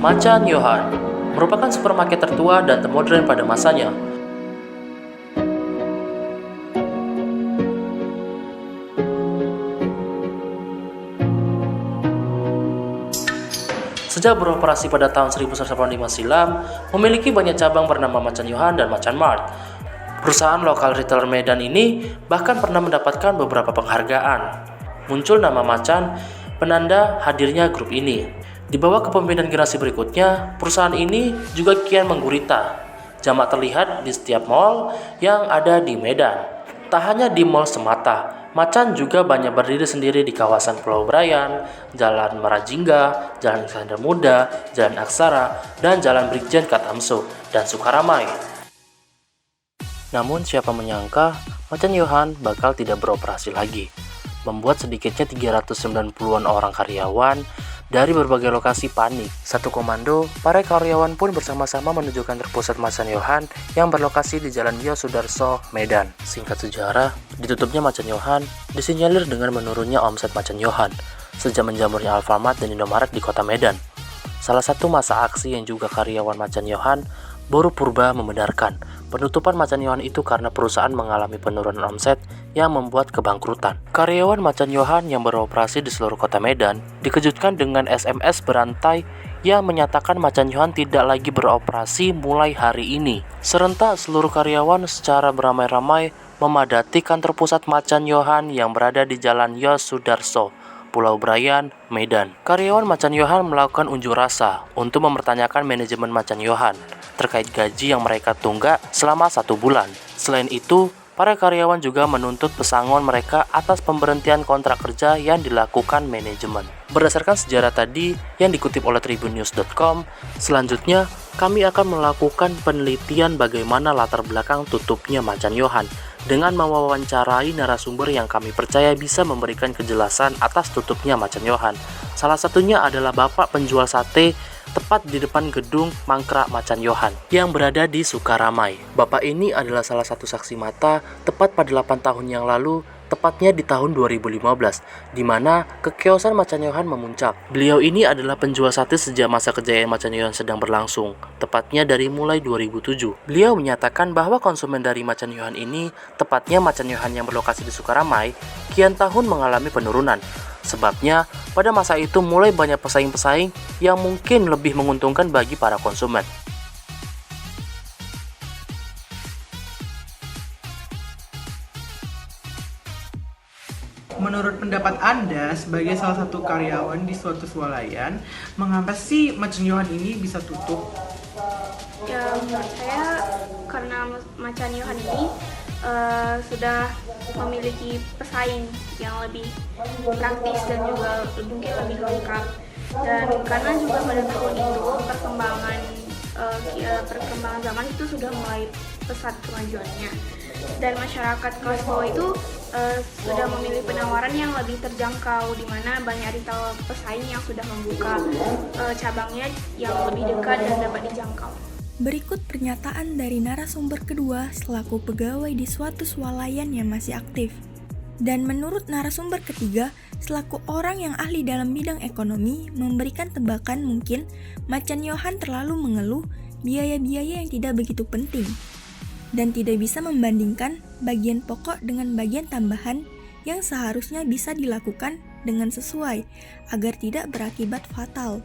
Macan Yohan merupakan supermarket tertua dan termodern pada masanya. Sejak beroperasi pada tahun 1985 silam, memiliki banyak cabang bernama Macan Yohan dan Macan Mart. Perusahaan lokal retailer Medan ini bahkan pernah mendapatkan beberapa penghargaan. Muncul nama Macan, penanda hadirnya grup ini. Di bawah kepemimpinan generasi berikutnya, perusahaan ini juga kian menggurita. Jamak terlihat di setiap mall yang ada di Medan. Tak hanya di mall semata, Macan juga banyak berdiri sendiri di kawasan Pulau Brayan, Jalan Marajingga, Jalan Iskandar Muda, Jalan Aksara, dan Jalan Brigjen Katamso, dan Sukaramai. Namun siapa menyangka Macan Yohan bakal tidak beroperasi lagi, membuat sedikitnya 390-an orang karyawan dari berbagai lokasi panik. Satu komando, para karyawan pun bersama-sama menuju kantor pusat Macan Yohan yang berlokasi di Jalan Yosudarso, Medan. Singkat sejarah, ditutupnya Macan Yohan disinyalir dengan menurunnya omset Macan Yohan sejak menjamurnya Alfamart dan Indomaret di kota Medan. Salah satu masa aksi yang juga karyawan Macan Yohan, Boru Purba, membenarkan penutupan Macan Yohan itu karena perusahaan mengalami penurunan omset yang membuat kebangkrutan. Karyawan Macan Yohan yang beroperasi di seluruh kota Medan dikejutkan dengan SMS berantai yang menyatakan Macan Yohan tidak lagi beroperasi mulai hari ini. Serentak seluruh karyawan secara beramai-ramai memadati kantor pusat Macan Yohan yang berada di Jalan Yosudarso, Pulau Brayan, Medan. Karyawan Macan Yohan melakukan unjuk rasa untuk mempertanyakan manajemen Macan Yohan terkait gaji yang mereka tunggak selama 1 bulan. Selain itu, para karyawan juga menuntut pesangon mereka atas pemberhentian kontrak kerja yang dilakukan manajemen. Berdasarkan sejarah tadi yang dikutip oleh tribunnews.com, selanjutnya kami akan melakukan penelitian bagaimana latar belakang tutupnya Macan Yohan dengan mewawancarai narasumber yang kami percaya bisa memberikan kejelasan atas tutupnya Macan Yohan. Salah satunya adalah bapak penjual sate tepat di depan gedung mangkrak Macan Yohan yang berada di Sukaramai. Bapak ini adalah salah satu saksi mata tepat pada 8 tahun yang lalu, tepatnya di tahun 2015, di mana kekiosaan Macan Yohan memuncak. Beliau ini adalah penjual sate sejak masa kejayaan Macan Yohan sedang berlangsung, tepatnya dari mulai 2007. Beliau menyatakan bahwa konsumen dari Macan Yohan ini, tepatnya Macan Yohan yang berlokasi di Sukaramai, kian tahun mengalami penurunan. Sebabnya, pada masa itu mulai banyak pesaing-pesaing yang mungkin lebih menguntungkan bagi para konsumen. Menurut pendapat Anda sebagai salah satu karyawan di suatu swalayan, mengapa sih Macan Yohan ini bisa tutup? Ya, menurut saya karena Macan Yohan ini sudah memiliki pesaing yang lebih praktis dan juga mungkin lebih lengkap. Dan karena juga pada tahun itu perkembangan zaman itu sudah mulai pesat kemajuannya, dan masyarakat kelas bawah itu sudah memilih penawaran yang lebih terjangkau, di mana banyak retail pesaing yang sudah membuka cabangnya yang lebih dekat dan dapat dijangkau. Berikut pernyataan dari narasumber kedua selaku pegawai di suatu swalayan yang masih aktif. Dan menurut narasumber ketiga, selaku orang yang ahli dalam bidang ekonomi, memberikan tebakan mungkin Macan Yohan terlalu mengeluh biaya-biaya yang tidak begitu penting dan tidak bisa membandingkan bagian pokok dengan bagian tambahan yang seharusnya bisa dilakukan dengan sesuai agar tidak berakibat fatal.